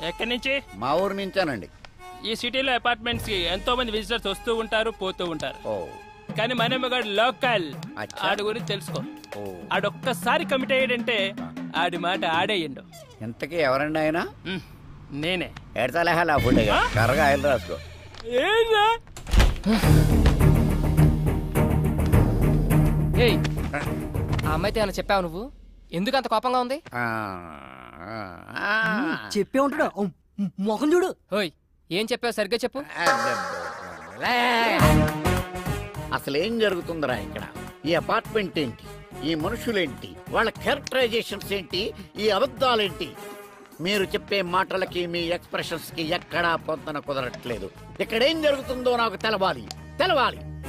ఎక్కడి నుంచి? మా ఊరు నుంచానండి. ఈ సిటీలో అపార్ట్మెంట్స్ కి ఎంతో మంది విజిటర్స్ వస్తూ ఉంటారు, పోతూ ఉంటారు. కానీ మనమ్మగాడు లోకల్. ఆడి గురించి తెలుసుకో. ఆడొక్కసారి కమిట్ అయ్యాడంటే ఆడి మాట ఆడేయండు. ఇంతకీ ఎవరండి ఆయన? నేనే. ఎడతలేహాలి ఆ ఫుడ్ కర్రగా ఆయన రాసుకో. ఆ అమ్మాయితో ఏమైనా చెప్పావు నువ్వు? ఎందుకు అంత కోపంగా ఉంది? చెప్పే ఉంటాడు మొఖం చూడు. ఓయ్ ఏం చెప్పావు సరిగ్గా చెప్పు. అసలేం జరుగుతుందిరా ఇక్కడ? ఈ అపార్ట్మెంట్ ఏంటి, ఈ మనుషులేంటి, వాళ్ళ క్యారెక్టరైజేషన్స్ ఏంటి, ఈ అబద్ధాలేంటి? మీరు చెప్పే మాటలకి మీ ఎక్స్ప్రెషన్స్ కి ఎక్కడా పొందన కుదరట్లేదు. ఇక్కడేం జరుగుతుందో నాకు తెలవాలి,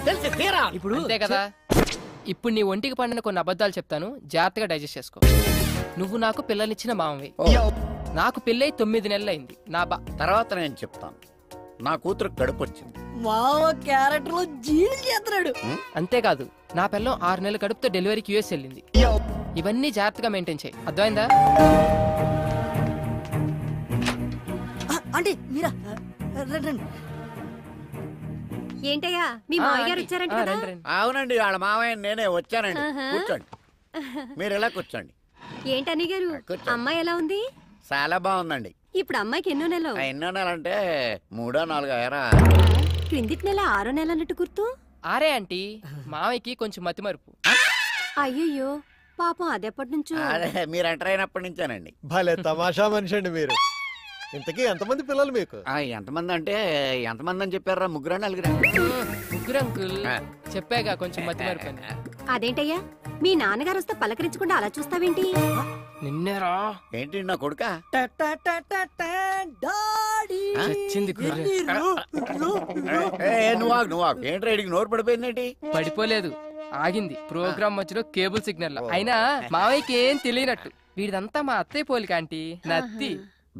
తెలిసి తీరా. ఇప్పుడు అంతే కదా. ఇప్పుడు నీ ఒంటికి పండిన కొన్ని అబద్ధాలు చెప్తాను, జాగ్రత్తగా డైజెస్ట్ చేసుకో. నువ్వు నాకు పిల్లనిచ్చిన మామవి. నాకు పెళ్ళై 9 నెలలైంది. నా తర్వాత నేను చెప్తాను. నా కూతురు కడుపు వచ్చింది. మావ క్యారెక్టర్ లో జీని చేస్తున్నాడు. అంతేకాదు నా పిల్లం 6 నెలల కడుపుతో డెలివరీకి యూఎస్ వెళ్ళింది. ఇవన్నీ జాగ్రత్తగా మెయింటైన్ చేయి, అర్థమైందా? అంటే మీరా రండి. ఏంటయ్యా మీ మామయ్య గారు వచ్చారంట కదా? అవునండి, వాళ్ళ మామయ్య నేనే వచ్చానండి. కూర్చోండి, మీరు ఇలా కూర్చోండి. ఏంటని గారు అమ్మాయి ఎలా ఉంది? చాలా బాగుందండి. ఇప్పుడు అమ్మాయికి ఎన్నో నెల? ఎన్నో నెల అంటే 3 4 అయ్యారా? క్రిందిటి నెల 6 నెల అన్నట్టు గుర్తు. ఆరే ఆంటీ, మామయ్యకి కొంచెం మతి మరుపు. అయ్యయ్యో పాపం అదెప్పటి నుంచో. అదే మీరు ఎంటర్ అయినప్పటి నుంచేనండి. భలే తమాషా మనిషి అండి మీరు. ఇంతకీ ఎంతమంది పిల్లలు మీకు? ఎంతమంది అంటే ఎంతమంది అని చెప్పారా? 3 4 ముగ్గురు అంకుల్. చెప్పాగా కొంచెం మతి మరుపు. అదేంటయ్యా మీ నాన్నగారు వస్తే పలకరించకుండా అలా చూస్తావేంటి? నిన్నేరా ఏంటి నా కొడుక? నువ్వు ఏంటి ఇడికి నోరు పడిపోయిందేంటి? పడిపోలేదు, ఆగింది. ప్రోగ్రామ్ మధ్యలో కేబుల్ సిగ్నల్. అయినా మావయ్యకి ఏం తెలియనట్టు వీడిదంతా మా అత్తయ్య పోలిక ఆంటీ, నత్తి.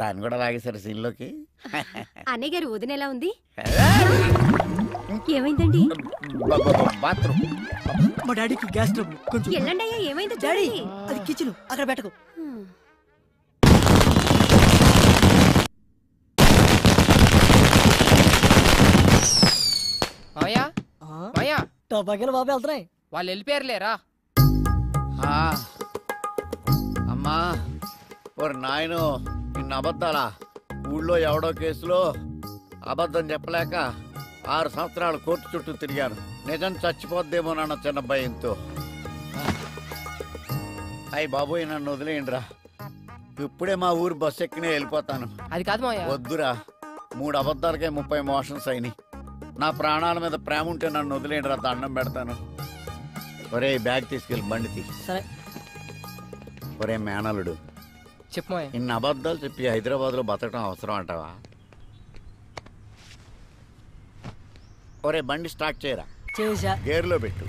దాన్ని కూడా లాగేశారు సీన్ లోకి. అన్నయ్య గారు వదిన ఎలా ఉంది? ఏమైందండి? బాత్రూమ్. మా డాడీకి గ్యాస్ ట్రబుల్. కొంచెం ఎల్లండి అయ్యా. ఏమైందో డాడీ అది కిచెన్, అక్కడ పెట్టకు. మాయా మాయా టపాకాయలు బాబు వెళ్తున్నాయి. వాళ్ళు వెళ్ళిపోయారులేరా. అమ్మా ఓరు నాయను, ఇన్ని అబద్ధాలా? ఊళ్ళో ఎవడో కేసులో అబద్ధం చెప్పలేక 6 సంవత్సరాలు కోర్టు చుట్టూ తిరిగాను. నిజం చచ్చిపోద్దేమోనన్న చిన్న భయంతో. అయ్యి బాబోయ్ నన్ను వదిలేయండిరా. ఇప్పుడే మా ఊరు బస్సు ఎక్కినే వెళ్ళిపోతాను. అది కాదు మాయా. వద్దురా, 3 అబద్ధాలకే 30 మోషన్స్ అయినాయి. నా ప్రాణాల మీద ప్రేమ ఉంటే నన్ను వదిలేయండిరా, దండం పెడతాను. ఒరే బ్యాగ్ తీసుకెళ్ళి బండి తీసి. సరే. ఒరే మేనలుడు, చెప్పు మాయా. ఇన్ని అబద్ధాలు చెప్పి హైదరాబాద్ లో బతకడం అవసరం అంటావా? ఒరే బండి స్టార్ట్ చేయరా. చేసా. గేర్లో పెట్టు.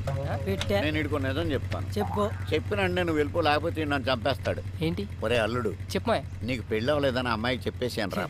పెట్టా. నేను ఇడుకో నిజం చెప్తాను. చెప్పుకో. చెప్పినంటే నువ్వు వెళ్ళిపో, లేకపోతే నన్ను చంపేస్తాడు. ఏంటి? ఒరే అల్లుడు, చెప్పు మాయా. నీకు పెళ్ళి అవ్వలేదని అమ్మాయికి చెప్పేసాను రా.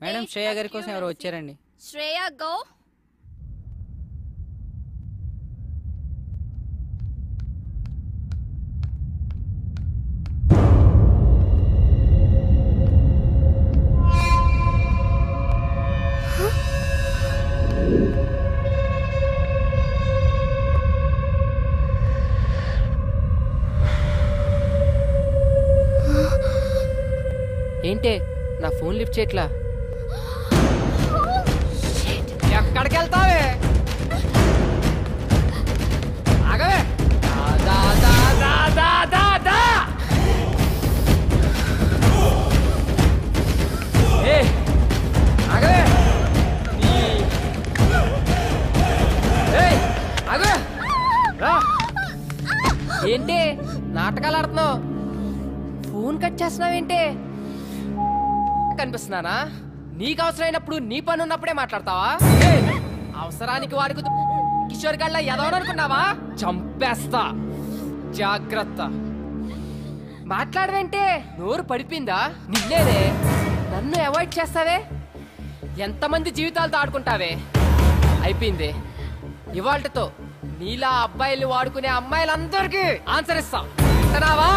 మేడం శ్రేయ గారి కోసం ఎవరు వచ్చారండి? శ్రేయ గో. ఏంటే నా ఫోన్ లిఫ్ట్ చేయట్లా? ఎక్కడికి వెళ్తావే? ఆగవే. దా, దా, దా, దా, దా, దా. ఏయ్, ఆగవే. ఏయ్, ఆగవే. రా. ఏంటి నాటకాలు ఆడుతున్నావు? ఫోన్ కట్ చేస్తున్నావేంటి? కనిపిస్తున్నానా? నీకు అవసరమైనప్పుడు నీ పని ఉన్నప్పుడే మాట్లాడతావా? అవసరానికి వాడుకు కిషోర్ గళ్ళ ఎదవననుకున్నావా? చంపేస్తా, జాగ్రత్త. మాట్లాడవేంటే? నోరు పడిపోయిందా? నిన్నేనే నన్ను అవాయిడ్ చేస్తావే? ఎంతమంది జీవితాలతో ఆడుకుంటావే? అయిపోయింది. ఇవాళ్టితో నీలా అబ్బాయిలు వాడుకునే అమ్మాయిలందరికీ ఆన్సర్ ఇస్తా. వింటున్నావా?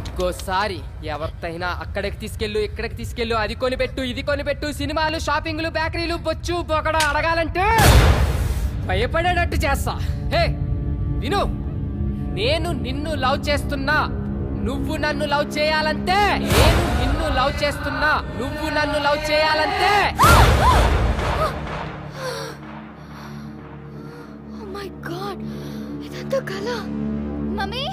ఇంకోసారి ఎవరితైనా అక్కడికి తీసుకెళ్ళు, ఇక్కడికి తీసుకెళ్ళు, అది కొనిపెట్టు, ఇది కొనిపెట్టు, సినిమాలు, షాపింగ్లు, బేకరీలు, బొచ్చు పొగడ అడగాలంటే భయపడేటట్టు చేస్తా. హే విను, నేను నిన్ను లవ్ చేస్తున్నా, నువ్వు నన్ను లవ్ చేయాలంటే. నేను నిన్ను లవ్ చేస్తున్నా, నువ్వు నన్ను లవ్ చేయాలంటే. మై గాడ్, ఇదంతా కల. మమ్మీ,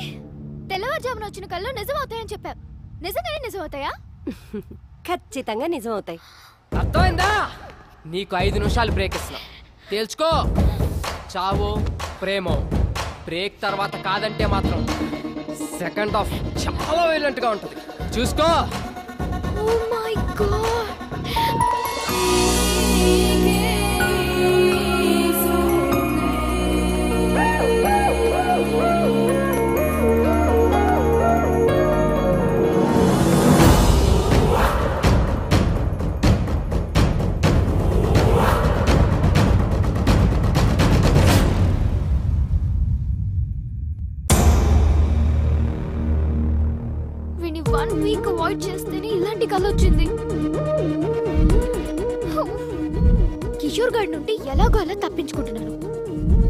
తెల్లవారుజామున వచ్చిన కళ్ళు నిజం అవుతాయని చెప్పావు. నిజంగానే నిజం అవుతాయా? ఖచ్చితంగా నిజం అవుతాయి. అర్థమైందా? నీకు 5 నిమిషాలు బ్రేక్ ఇస్తున్నా, తేల్చుకో. చావో ప్రేమో. బ్రేక్ తర్వాత కాదంటే మాత్రం సెకండ్ హాఫ్ చాలా వైలెంట్ గా ఉంటది, చూసుకో. Oh my god. వీని 1 వీక్ అవాయిడ్ చేస్తేనే ఇలాంటి కళ వచ్చింది. కిషోర్ గారి నుండి ఎలాగో అలా తప్పించుకుంటున్నాను.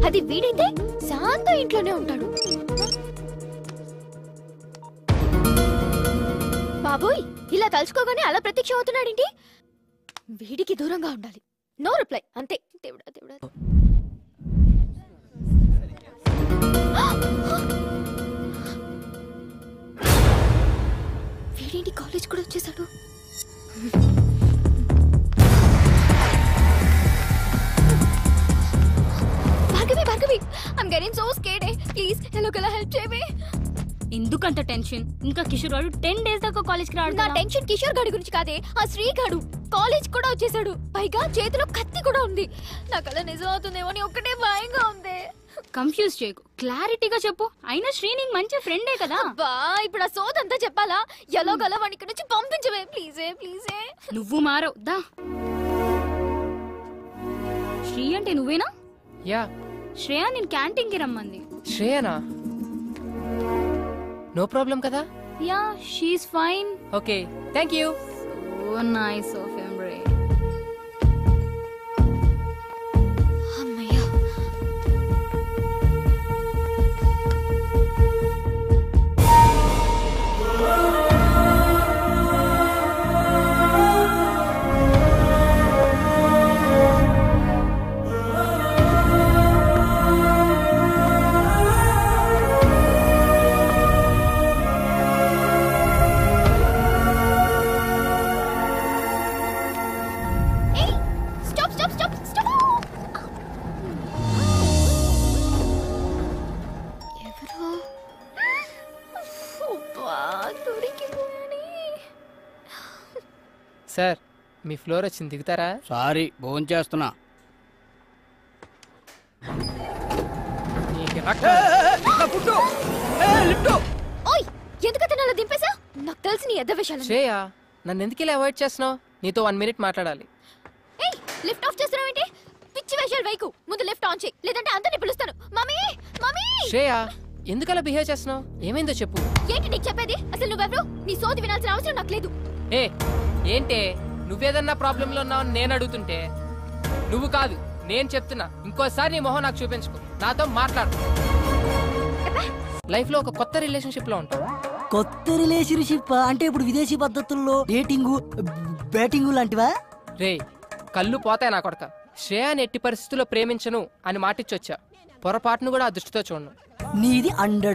అది వీడైతే శాంత ఇంట్లోనే ఉంటాడు. బాబోయ్, ఇలా తలుచుకోగానే అలా ప్రత్యక్ష అవుతున్నాడేంటి? వీడికి దూరంగా ఉండాలి. నో రిప్లై, అంతే. దేవుడా దేవుడా. వీడేంటి కాలేజ్ కూడా వచ్చేసాడు? Bhargavi, Bhargavi, I'm getting so scared. Please ఎలాగోలా హెల్ప్ చేయవే. ఎందుకంత టెన్షన్? ఇంకా కిషోర్ గారు 10 days దాకా కాలేజ్ కి రాడు. నా టెన్షన్ కిషోర్ గాడి గురించి కాదే, ఆ శ్రీ గాడు కాలేజ్ కూడా వచ్చేసాడు. పైగా చేతిలో కత్తి కూడా ఉంది. నాకు అలా నిజం అవుతుందేమో అని ఒక్కటే భయంగా ఉంది. కన్ఫ్యూజ్ చేయకు, క్లారిటీగా చెప్పు. అయినా శ్రీ నీకు మంచి ఫ్రెండే కదా. బా, ఇప్పుడు ఆ సోదంతా చెప్పాలా? ఎలాగోలా వాడిని ఇక్కడ నుంచి పంపించవే ప్లీజే, ప్లీజే. నువ్వు మారవు దా. శ్రీ అంటే నువ్వేనా? యా. శ్రేయ నేను క్యాంటీన్ కి రమ్మంది. శ్రేయనా? నో ప్రాబ్లం కదా? Yeah, she's fine. Okay, thank you. So nice of him రే. అమ్మయ్యా. సార్, మీ ఫ్లోర్ వచ్చింది, దిగుతారా? సారీ, భోజనం చేస్తున్నా. ఓయ్, ఎందుకు అలా దింపేసా? నాకు తెలిసి నీ ఎద్ద విషయాలు. శ్రేయ, నన్ను ఎందుకు ఇలా అవాయిడ్ చేస్తున్నావు? నీతో 1 minute మాట్లాడాలి. ఏయ్, లిఫ్ట్ ఆఫ్ చేస్తున్నావు ఏంటి? పిచ్చి వేషాలు వైకు. ముందు లిఫ్ట్ ఆన్ చేయి, లేదంటే అందరిని పిలుస్తాను. Mummy, mummy. శ్రేయ, ఎందుకు అలా బిహేవ్ చేస్తున్నావు? ఏమైందో చెప్పు. ఏంటి నీకు చెప్పేది? అసలు నువ్వెవరు? నీ సోది వినాల్సిన అవసరం నాకు లేదు. ఏ ఏంటే, నువ్వేదన్నా ప్రాబ్లంలో ఉన్నావని నేను అడుగుతుంటే నువ్వు కాదు నేను చెప్తున్నా. ఇంకోసారి నీ మొహం నాకు చూపించుకో, నాతో మాట్లాడు. లైఫ్ లో ఒక కొత్త రిలేషన్షిప్ లో ఉంటావు. కొత్త రిలేషన్షిప్ అంటే ఇప్పుడు విదేశీ పద్ధతుల్లో డేటింగ్ బ్యాటింగ్ లాంటివా? రే కళ్ళు పోతాయి నా కొడక. శ్రేయాని ఎట్టి పరిస్థితుల్లో ప్రేమించను అని మాటిచ్చొచ్చా. పొరపాటును కూడా ఆ దృష్టితో చూడను. నీది 100